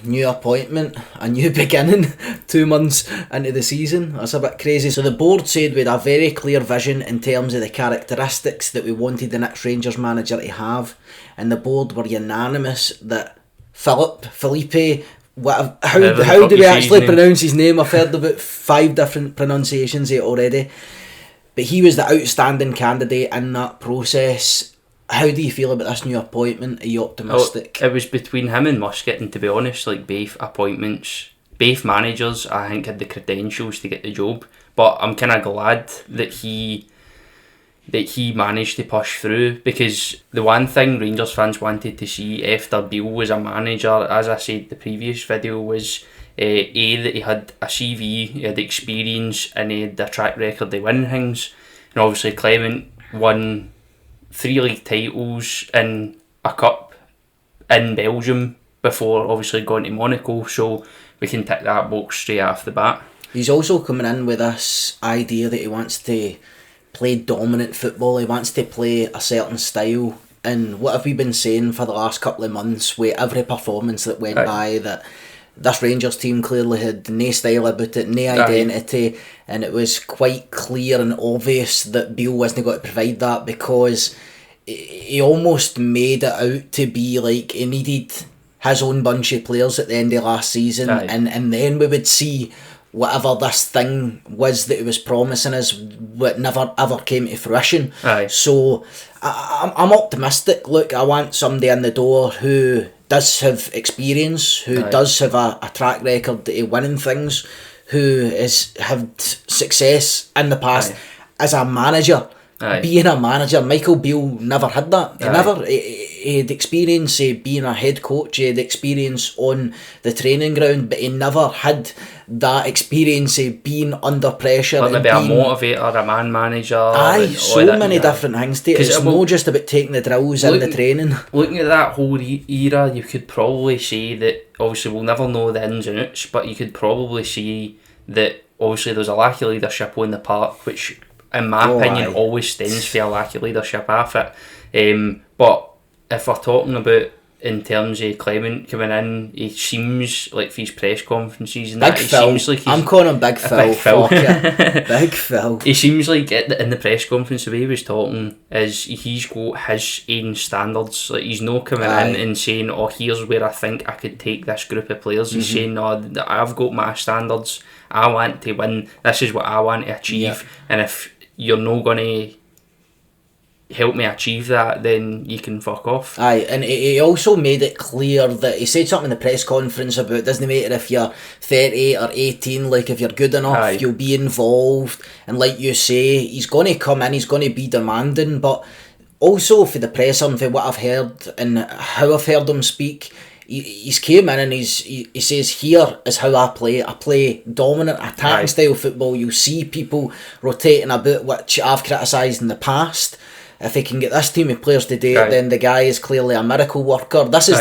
new appointment, a new beginning 2 months into the season. That's a bit crazy. So the board said we had a very clear vision in terms of the characteristics that we wanted the next Rangers manager to have, and the board were unanimous that Felipe, how do we actually pronounce his name? I've heard about 5 different pronunciations of it already, but he was the outstanding candidate in that process. How do you feel about this new appointment? Are you optimistic? It was between him and Muscat, and to be honest, like both appointments, both managers, I think had the credentials to get the job. But I'm kind of glad that he managed to push through, because the one thing Rangers fans wanted to see after Beale was a manager, as I said the previous video, was that he had a CV, he had experience, and he had a track record of winning things. And obviously Clement won 3 league titles and a cup in Belgium before obviously going to Monaco, so we can tick that box straight off the bat. He's also coming in with this idea that he wants to play dominant football, he wants to play a certain style, and what have we been saying for the last couple of months with every performance that went by, that this Rangers team clearly had no style about it, no identity, and it was quite clear and obvious that Beale wasn't going to provide that, because he almost made it out to be like he needed his own bunch of players at the end of last season, and then we would see whatever this thing was that he was promising us, what never ever came to fruition. So I'm optimistic. Look, I want somebody in the door who does have experience, who does have a track record of winning things, who has had success in the past as a manager. Being a manager, Michael Beale never had that. He had experience of being a head coach, he had experience on the training ground, but he never had that experience of being under pressure. Like maybe a motivator, a man manager. So many different things to it. It's not just about taking the drills and the training. Looking at that whole era, you could probably say that, obviously we'll never know the ins and outs, but you could probably say that obviously there's a lack of leadership on the park, which in my opinion always stems for a lack of leadership off it. But if we're talking about in terms of Clement coming in, he seems like for his press conferences and Big Phil. Seems like I'm calling him Big Phil. Big Phil. He seems like in the press conference, the way he was talking is he's got his own standards. Like he's not coming in and saying, "Oh, here's where I think I could take this group of players." He's saying, "No, I've got my standards. I want to win. This is what I want to achieve. And if you're not going to help me achieve that, then you can fuck off." And he also made it clear that he said something in the press conference about it doesn't matter if you're 30 or 18, like if you're good enough, you'll be involved. And like you say, he's going to come in, he's going to be demanding, but also for the presser and for what I've heard and how I've heard him speak, he's came in and he says, here is how I play. I play dominant attacking style football. You'll see people rotating about, which I've criticised in the past. If he can get this team of players to do it, then the guy is clearly a miracle worker. This is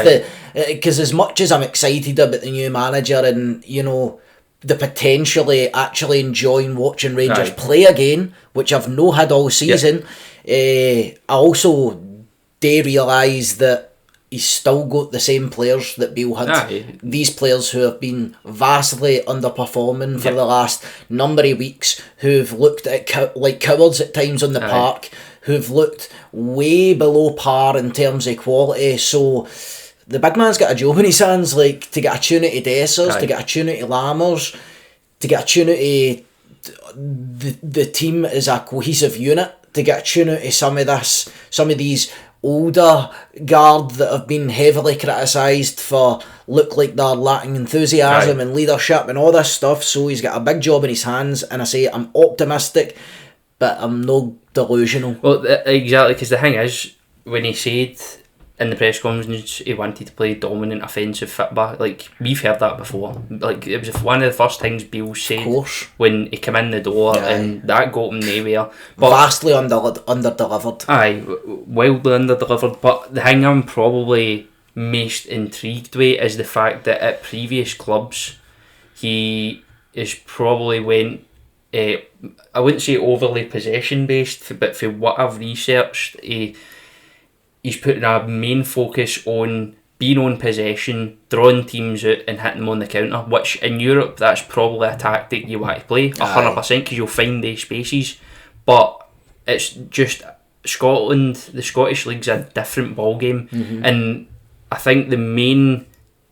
because as much as I'm excited about the new manager and, you know, the potentially actually enjoying watching Rangers play again, which I've no had all season, I also do realise that he's still got the same players that Beale had. These players who have been vastly underperforming for the last number of weeks, who've looked at like cowards at times on the park, who've looked way below par in terms of quality. So the big man's got a job in his hands, like to get a tune out of Dessers, to get a tune out of Lammers, to get a tune out of the team as a cohesive unit, to get a tune out of some of these older guard that have been heavily criticised for look like they're lacking enthusiasm and leadership and all this stuff. So he's got a big job in his hands, and I say I'm optimistic, but I'm no delusional. Well, exactly, because the thing is, when he said in the press conference he wanted to play dominant offensive football, like we've heard that before. Like it was one of the first things Beale said when he came in the door, and that got him nowhere. But vastly under-delivered. Wildly under-delivered. But the thing I'm probably most intrigued with is the fact that at previous clubs he is probably went, I wouldn't say overly possession based, but for what I've researched, he's putting a main focus on being on possession, drawing teams out and hitting them on the counter, which in Europe that's probably a tactic you want to play 100% because you'll find these spaces. But it's just Scotland, the Scottish League's a different ball game, and I think the main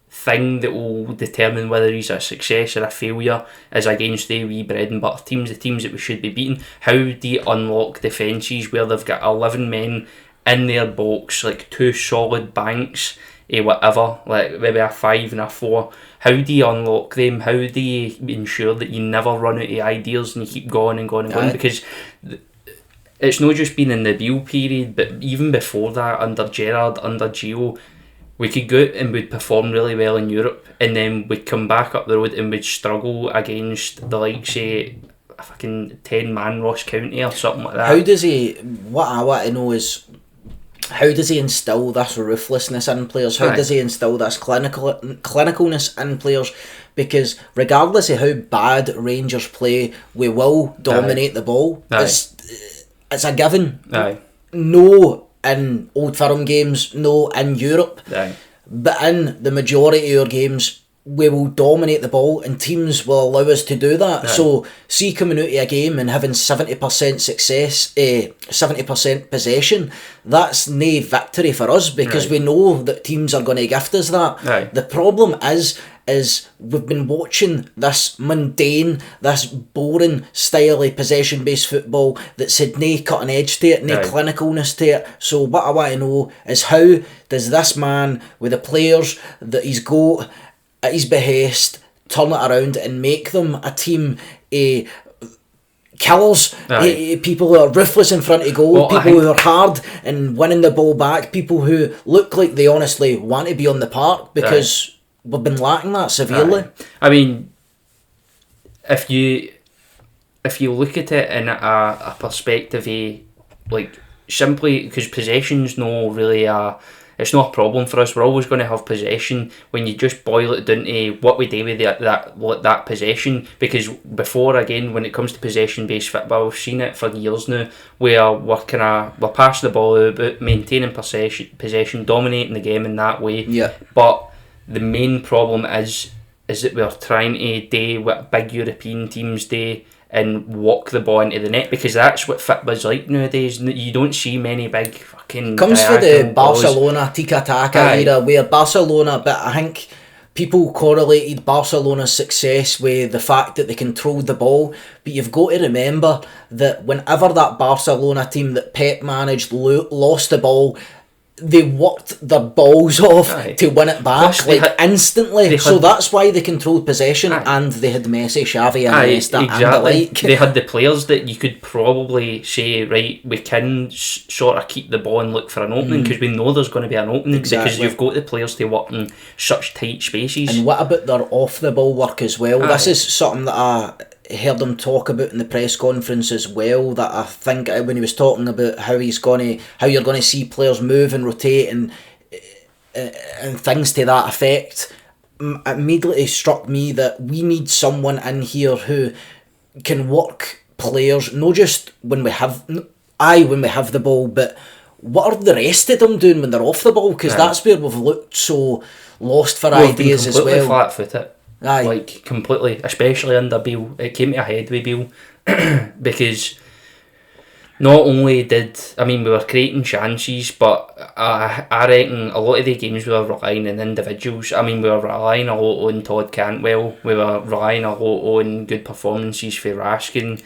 thing that will determine whether he's a success or a failure is against the wee bread and butter teams, the teams that we should be beating. How do you unlock defences where they've got 11 men in their box, like 2 solid banks, whatever, like maybe a 5 and a 4? How do you unlock them? How do you ensure that you never run out of ideas and you keep going and going and going? Because it's not just been in the Beale period, but even before that, under Gerrard, under Gio, we could go out and we'd perform really well in Europe, and then we'd come back up the road and we'd struggle against the likes of a fucking 10-man Ross County or something like that. How does he, what I want to know is, how does he instill this ruthlessness in players? How does he instill this clinicalness in players? Because regardless of how bad Rangers play, we will dominate the ball. It's a given. No in Old Firm games, no in Europe. But in the majority of our games, we will dominate the ball and teams will allow us to do that. So, see coming out of a game and having 70% success, 70% possession, that's no victory for us because we know that teams are going to gift us that. The problem is we've been watching this mundane, this boring style of possession-based football that's had no cutting edge to it, no clinicalness to it. So what I want to know is, how does this man, with the players that he's got at his behest, turn it around and make them a team killers, people who are ruthless in front of goal, people who are hard and winning the ball back, people who look like they honestly want to be on the park, because we've been lacking that severely. I mean, if you look at it in a perspective of, like, simply because possession's no really it's not a problem for us. We're always going to have possession when you just boil it down to what we do with that possession. Because before, again, when it comes to possession-based football, we've seen it for years now, where we're passing the ball out, maintaining possession, dominating the game in that way. But the main problem is that we're trying to do what big European teams do and walk the ball into the net, because that's what football's like nowadays. You don't see many big fucking comes for the Barcelona tiki-taka era, where Barcelona, but I think people correlated Barcelona's success with the fact that they controlled the ball, but you've got to remember that whenever that Barcelona team that Pep managed lost the ball, they worked their balls off to win it back instantly. So that's why they controlled possession, and they had Messi, Xavi and Iniesta and the like. They had the players that you could probably say, right, we can sort of keep the ball and look for an opening, because we know there's going to be an opening, because you've got the players to work in such tight spaces. And what about their off the ball work as well? This is something that I heard him talk about in the press conference as well, that I think when he was talking about how you're going to see players move and rotate and things to that effect, it immediately struck me that we need someone in here who can work players, not just when we have the ball, but what are the rest of them doing when they're off the ball, because that's where we've looked so lost for ideas as well. Completely flat-footed. Like, completely, especially under Beale. It came to a head with Beale because not only we were creating chances, but I reckon a lot of the games we were relying on individuals. We were relying a lot on Todd Cantwell, we were relying a lot on good performances for Raskin.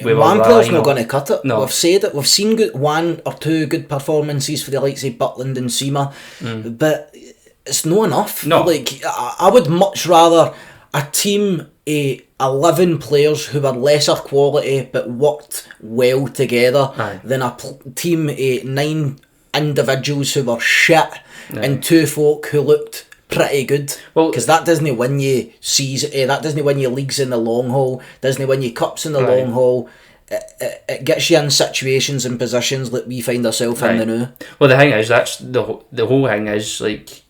One player's not going to cut it. No. We've said it, we've seen one or two good performances for the likes of Butland and Seema, but it's not enough. No. Like, I would much rather a team of 11 players who are lesser quality but worked well together than a team of 9 individuals who were shit and 2 folk who looked pretty good. Because that doesn't win you that doesn't win you leagues in the long haul, doesn't win you cups in the long haul. It gets you in situations and positions that we find ourselves in the now. Well, the thing is, that's the whole thing is, like,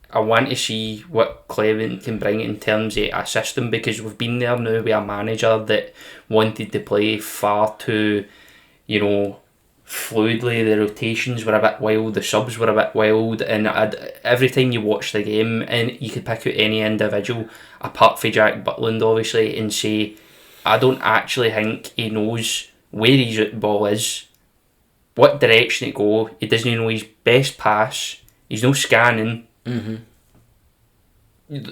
I want to see what Clement can bring in terms of a system, because we've been there now with a manager that wanted to play far too fluidly. The rotations were a bit wild, the subs were a bit wild, and every time you watch the game, and you could pick out any individual apart from Jack Butland obviously and say, I don't actually think he knows where his ball is, what direction to go. He doesn't know his best pass. He's no scanning.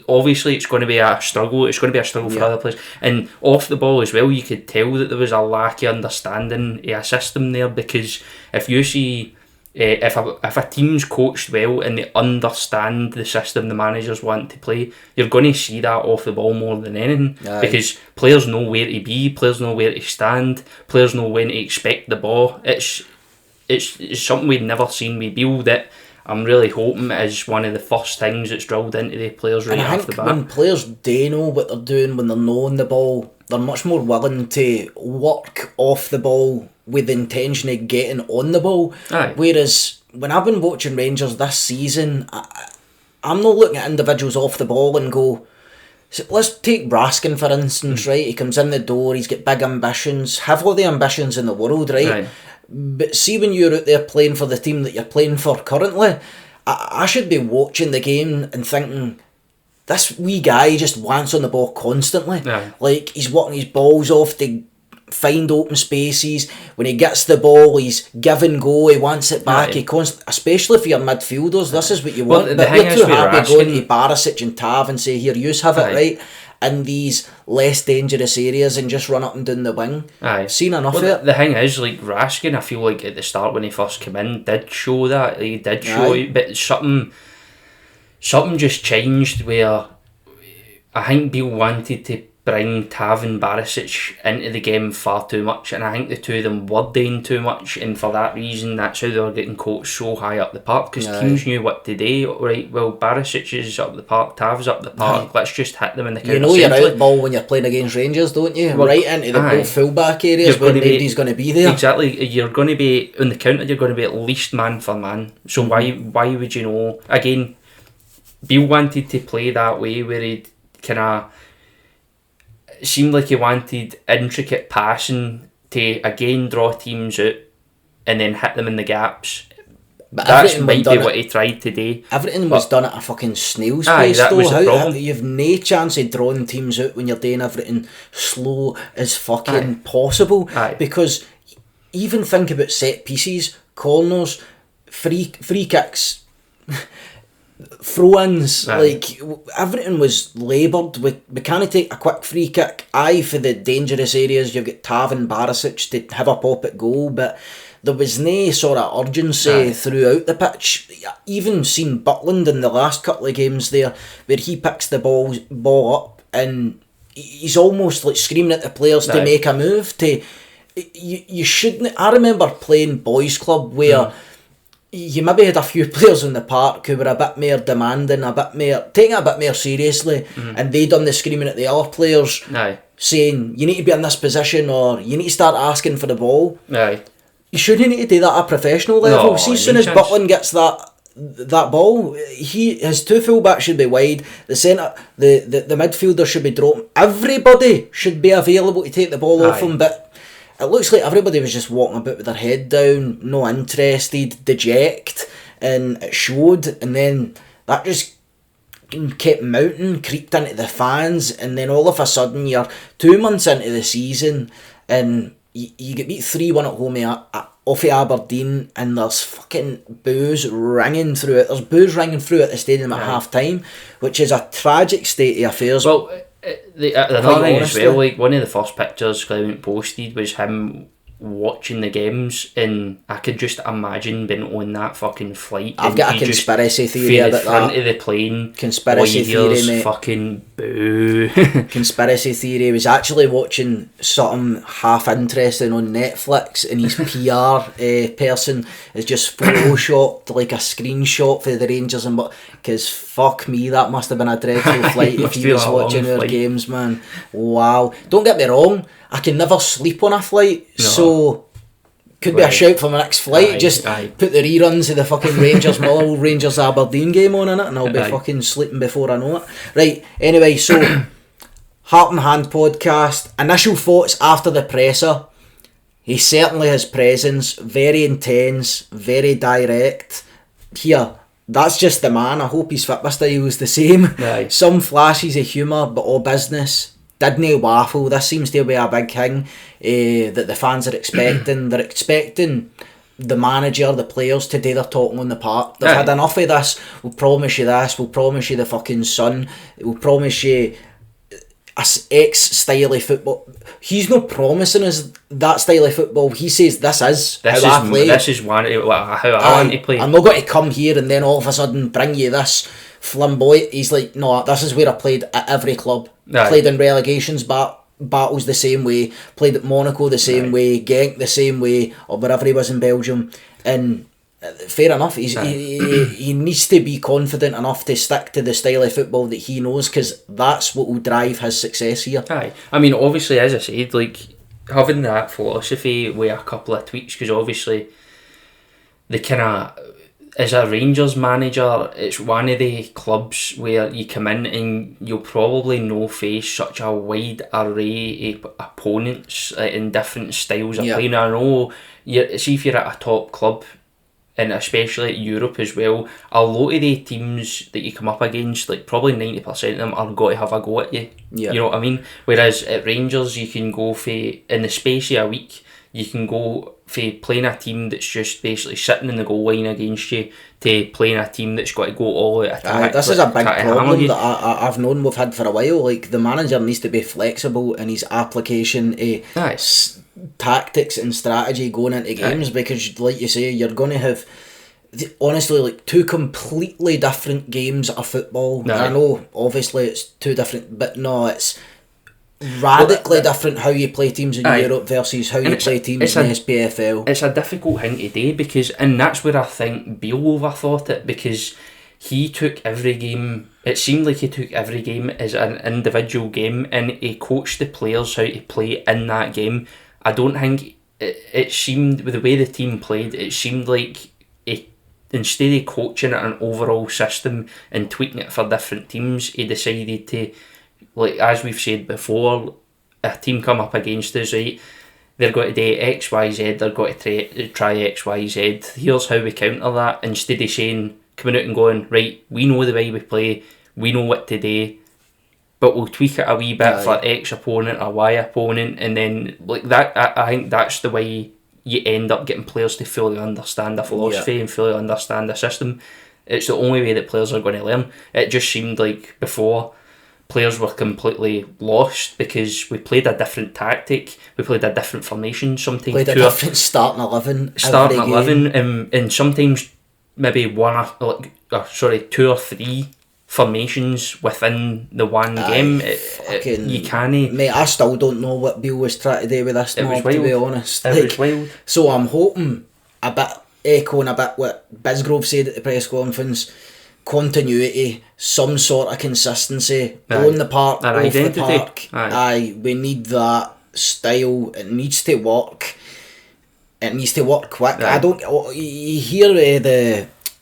Obviously it's going to be a struggle. It's going to be a struggle for other players, and off the ball as well you could tell that there was a lack of understanding of a system there, because if you see if a team's coached well and they understand the system the managers want to play, you're going to see that off the ball more than anything. Because players know where to be, players know where to stand, players know when to expect the ball. It's something we've neve seen with Beale that I'm really hoping is one of the first things that's drilled into the players right off the bat. When players do know what they're doing when they're knowing the ball, they're much more willing to work off the ball with the intention of getting on the ball. Whereas when I've been watching Rangers this season, I'm not looking at individuals off the ball and go, so let's take Raskin for instance, right? He comes in the door, he's got big ambitions, have all the ambitions in the world, right? But see, when you're out there playing for the team that you're playing for currently, I should be watching the game and thinking, this wee guy just wants on the ball constantly. Like, he's working his balls off to find open spaces. When he gets the ball, he's give and go, he wants it back. He especially for your midfielders, this is what you want. But you're too happy going to Barisic and Tav and say, here, yous have it, right? In these less dangerous areas and just run up and down the wing. Seen enough of it. The thing is, like, Raskin, I feel like at the start when he first came in, did show that. He did show it, but something just changed where I think Beale wanted to bring Tav and Barisic into the game far too much, and I think the two of them were doing too much, and for that reason that's how they were getting coached so high up the park, because teams knew what to do. Right, well, Barisic is up the park, Tav's up the park, let's just hit them in the counter. You know you're out ball when you're playing against Rangers, don't you? Well, right into the both full-back areas where nobody's going to be there. Exactly, you're going to be, on the counter you're going to be at least man for man, so why would you know? Again, Beale wanted to play that way where he'd kind of seemed like he wanted intricate passing to again draw teams out and then hit them in the gaps. But that might be what he tried to do. Everything was done at a fucking snail's pace though. You've no chance of drawing teams out when you're doing everything slow as fucking possible. Because even think about set pieces, corners, free kicks, throw-ins, like everything was laboured. We can't take a quick free kick. For the dangerous areas you've got Tav and Barisic to have a pop at goal, but there was no sort of urgency throughout the pitch. Even seen Butland in the last couple of games there, where he picks the ball up and he's almost like screaming at the players to make a move. You shouldn't. I remember playing boys club where you maybe had a few players in the park who were a bit more demanding, taking it a bit more seriously, and they done the screaming at the other players, saying you need to be in this position or you need to start asking for the ball. You shouldn't need to do that at a professional level. No, see, as soon as Butland gets that ball, his two fullbacks should be wide. The centre, the midfielder should be dropping. Everybody should be available to take the ball off him, but it looks like everybody was just walking about with their head down, no interested, deject, and it showed. And then that just kept mounting, creeped into the fans, and then all of a sudden you're 2 months into the season and you get beat 3-1 at home off of Aberdeen, and there's fucking boos ringing through it. There's boos ringing through at the stadium at half time, which is a tragic state of affairs. Well, another thing as well, like one of the first pictures Clement posted was him watching the games, and I could just imagine being on that fucking flight. I've got a conspiracy theory about that. Front of the plane, conspiracy theory, mate. Fucking boo. Conspiracy theory was actually watching something half interesting on Netflix, and his PR person is just photoshopped like a screenshot for the Rangers, and because fuck me, that must have been a dreadful flight if he was watching our games, man. Wow. Don't get me wrong, I can never sleep on a flight, so could be a shout for my next flight. Put the reruns of the fucking Rangers Motherwell Rangers Aberdeen game on in it, and I'll be fucking sleeping before I know it. Right, anyway, so Heart and Hand podcast, initial thoughts after the presser. He certainly has presence, very intense, very direct. Here, that's just the man. I hope his fitness style is the same. Aye. Some flashes of humour, but all business. Didn't waffle. This seems to be a big thing that the fans are expecting. They're expecting the manager, the players to do their talking on the park. They've had enough of this. We'll promise you this. We'll promise you the fucking sun. We'll promise you X style of football. He's not promising us that style of football. He says this is how I play. This is how I want to play. I'm not going to come here and then all of a sudden bring you this flamboyant. He's like, no, this is where I played at every club. Played in relegations battles the same way. Played at Monaco the same way. Genk the same way, or wherever he was in Belgium. And fair enough, he needs to be confident enough to stick to the style of football that he knows, because that's what will drive his success here. Aye, I mean, obviously, as I said, like, having that philosophy with a couple of tweaks, because obviously the kind of, as a Rangers manager, it's one of the clubs where you come in and you'll probably no face such a wide array of opponents in different styles of playing. I know, see if you're at a top club, and especially Europe as well, a lot of the teams that you come up against, like probably 90% of them are going to have a go at you. You know what I mean? Whereas at Rangers, you can go for, in the space of a week, you can go for playing a team that's just basically sitting in the goal line against you to playing a team that's got to go all out attack. This is a big problem that I've known we've had for a while. Like, the manager needs to be flexible in his application of tactics and strategy going into games, because like you say, you're going to have honestly like two completely different games of football. I know obviously it's two different, but no, it's radically different how you play teams in Europe versus how you play teams in the SPFL. It's a difficult thing to do, because, and that's where I think Beale overthought it, because he took every game, it seemed like he took every game as an individual game, and he coached the players how to play in that game. I don't think it seemed, with the way the team played, it seemed like instead of coaching it an overall system and tweaking it for different teams, he decided to, like, as we've said before, a team come up against us, right, they're going to do X, Y, Z, they're going to try X, Y, Z, here's how we counter that, instead of saying, coming out and going, right, we know the way we play, we know what to do, but we'll tweak it a wee bit for X opponent or Y opponent, and then like that, I think that's the way you end up getting players to fully understand the philosophy and fully understand the system. It's the only way that players are going to learn. It just seemed like before, players were completely lost because we played a different tactic, we played a different formation, sometimes played a different starting 11 and sometimes maybe two or three formations within the one game. You can't. Mate, I still don't know what Beale was trying to do with this mob, to be honest. It was wild. So I'm hoping, echoing a bit what Bisgrove said at the press conference, continuity, some sort of consistency on the park, off the park. We need that style. It needs to work. It needs to work quick. You hear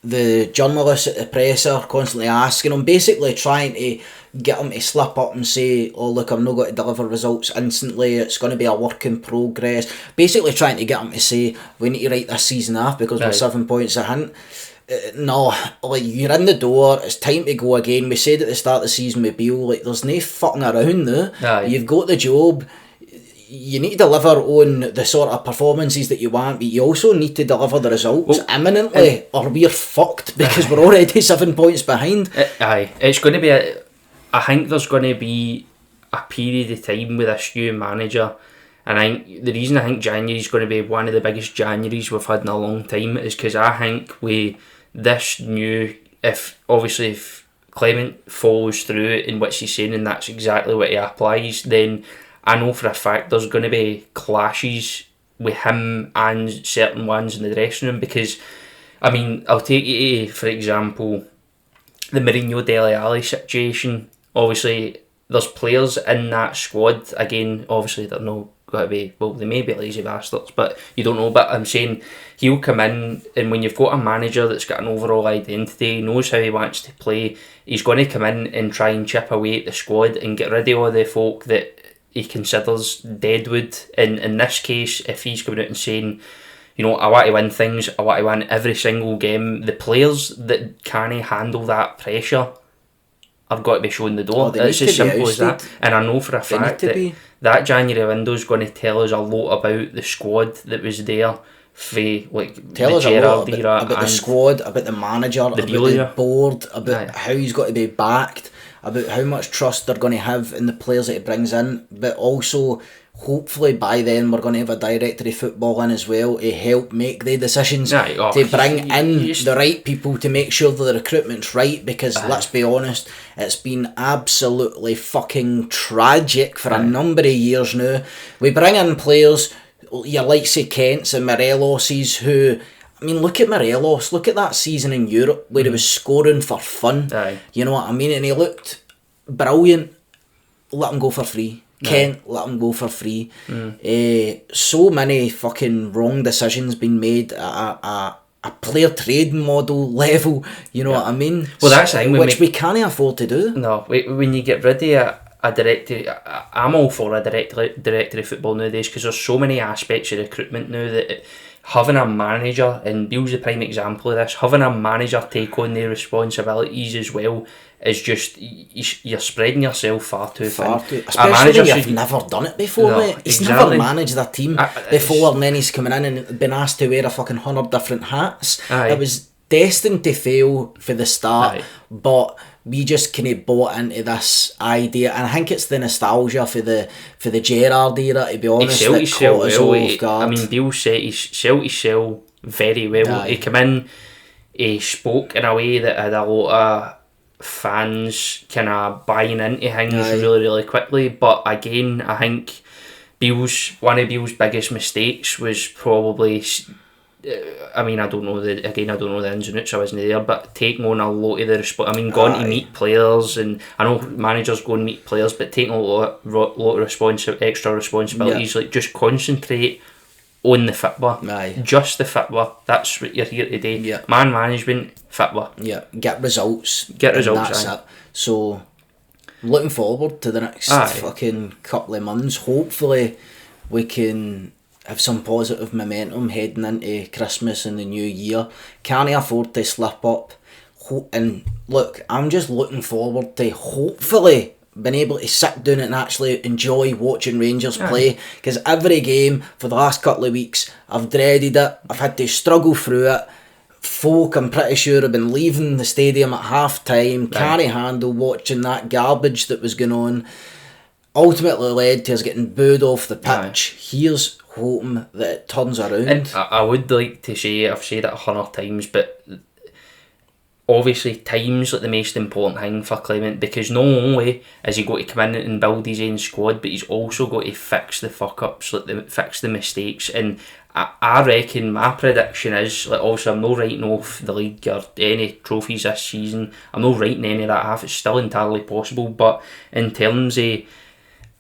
the journalists at the press are constantly asking him, basically trying to get him to slip up and say, oh look, I'm not going to deliver results instantly, it's going to be a work in progress, basically trying to get him to say, we need to write this season off because we're 7 points ahead. No, like, you're in the door, it's time to go again. We said at the start of the season with Beale, like, there's no fucking around now. You've got the job, you need to deliver on the sort of performances that you want, but you also need to deliver the results imminently, or we're fucked, because we're already 7 points behind. It's going to be I think there's going to be a period of time with this new manager, and the reason I think January is going to be one of the biggest Januaries we've had in a long time is because I think with this new, if Clement follows through in what he's saying and that's exactly what he applies, then I know for a fact there's going to be clashes with him and certain ones in the dressing room, because, I mean, I'll take you to, for example, the Mourinho Dele Alli situation. Obviously, there's players in that squad, again, obviously they're not going to be, well, they may be lazy bastards, but you don't know. But I'm saying he'll come in, and when you've got a manager that's got an overall identity, knows how he wants to play, he's going to come in and try and chip away at the squad and get rid of all the folk that he considers deadwood. In this case, if he's coming out and saying, you know, I want to win things, I want to win every single game, the players that can't handle that pressure have got to be shown the door. It's as simple as that. And I know for a fact that January window is going to tell us a lot about the squad that was there. Tell us a lot about the squad, about the manager, about the board, about how he's got to be backed, about how much trust they're going to have in the players that he brings in, but also hopefully by then we're going to have a director of football in as well to help make the decisions, to bring in the right people to make sure that the recruitment's right, because let's be honest, it's been absolutely fucking tragic for a number of years now. We bring in players, you like say Kents and Morelos's, who, I mean, look at Morelos, look at that season in Europe where he was scoring for fun, you know what I mean, and he looked brilliant. Let him go for free. Kent, let him go for free. So many fucking wrong decisions being made at a player trade model level, you know what I mean? Well, that's the thing, which we can't afford to do. No, when you get rid of a director, I'm all for a director of football nowadays, because there's so many aspects of recruitment now that having a manager, and Bill's the prime example of this, having a manager take on the responsibilities as well is just, you're spreading yourself far too thin. Especially when you've never done it before, mate. He's never managed a team before, and then he's coming in and been asked to wear a fucking 100 different hats. It was destined to fail for the start, but we just kind of bought into this idea, and I think it's the nostalgia for the Gerrard era, to be honest, that caught us off guard. I mean, Bill set his sell very well. He came in, he spoke in a way that had a lot of fans kind of buying into things really, really quickly. But again, I think one of Bill's biggest mistakes was probably, I mean, I don't know the ins and outs, I wasn't there, but taking on a lot of the going to meet players, and I know managers go and meet players, but taking a lot of extra responsibilities, like just concentrate on the football, just the football. That's what you're here today. Man management, football. Get results. That's it. So, looking forward to the next fucking couple of months. Hopefully, we can have some positive momentum heading into Christmas and the new year. Can't afford to slip up. And look, I'm just looking forward to hopefully been able to sit down and actually enjoy watching Rangers play, because every game for the last couple of weeks I've dreaded it, I've had to struggle through it. Folk, I'm pretty sure, have been leaving the stadium at half time, can't handle watching that garbage that was going on, ultimately led to us getting booed off the pitch. Here's hoping that it turns around. And I would like to say, I've said it 100 times, but obviously time's like the most important thing for Clement, because not only has he got to come in and build his own squad, but he's also got to fix the fuck-ups, fix the mistakes. And I reckon my prediction is, like, also I'm not writing off the league or any trophies this season, I'm not writing any of that off, it's still entirely possible, but in terms of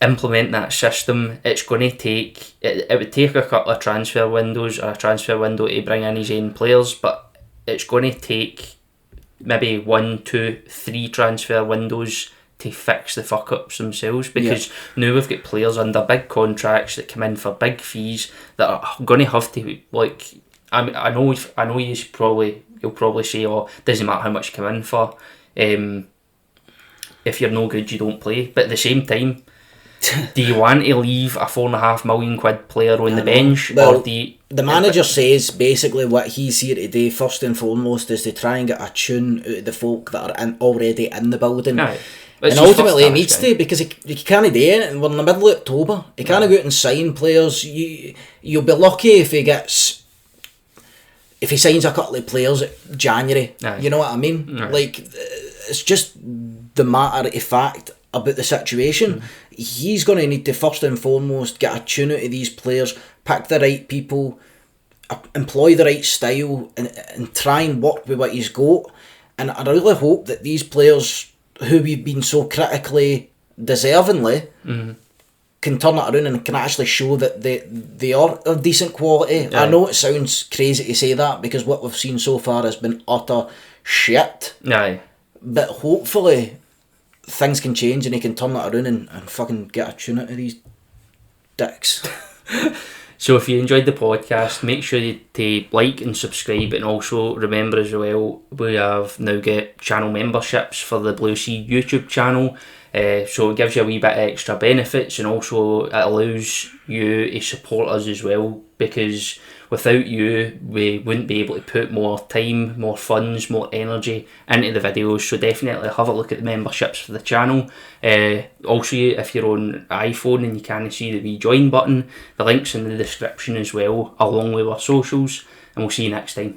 implement that system, it's going to take, it would take a couple of transfer windows, or a transfer window to bring in his own players, but it's going to take maybe 1, 2, 3 transfer windows to fix the fuck ups themselves, because now we've got players under big contracts that come in for big fees that are going to have to, like, I know you'll probably say, oh, doesn't matter how much you come in for, if you're no good you don't play, but at the same time, do you want to leave a £4.5 million player on the bench? Well, or the manager says basically what he's here today, first and foremost, is to try and get a tune out of the folk that are already in the building. And ultimately he needs to, because he can't do it. We're in the middle of October. He can't go out and sign players. You'll be lucky if he signs a couple of players at January. You know what I mean? Like, it's just the matter of fact about the situation. He's going to need to first and foremost get a tune out of these players, pick the right people, employ the right style, and try and work with what he's got. And I really hope that these players who we've been so critically deservingly can turn it around and can actually show that they are of decent quality. I know it sounds crazy to say that, because what we've seen so far has been utter shit. But hopefully things can change and he can turn it around and fucking get a tune out of these dicks. So if you enjoyed the podcast, make sure you to like and subscribe, and also remember as well, we have now got channel memberships for the BlueSea YouTube channel. So it gives you a wee bit of extra benefits, and also it allows you to support us as well, because without you we wouldn't be able to put more time, more funds, more energy into the videos. So definitely have a look at the memberships for the channel. Also, if you're on iPhone and you can't see the wee join button, the link's in the description as well, along with our socials, and we'll see you next time.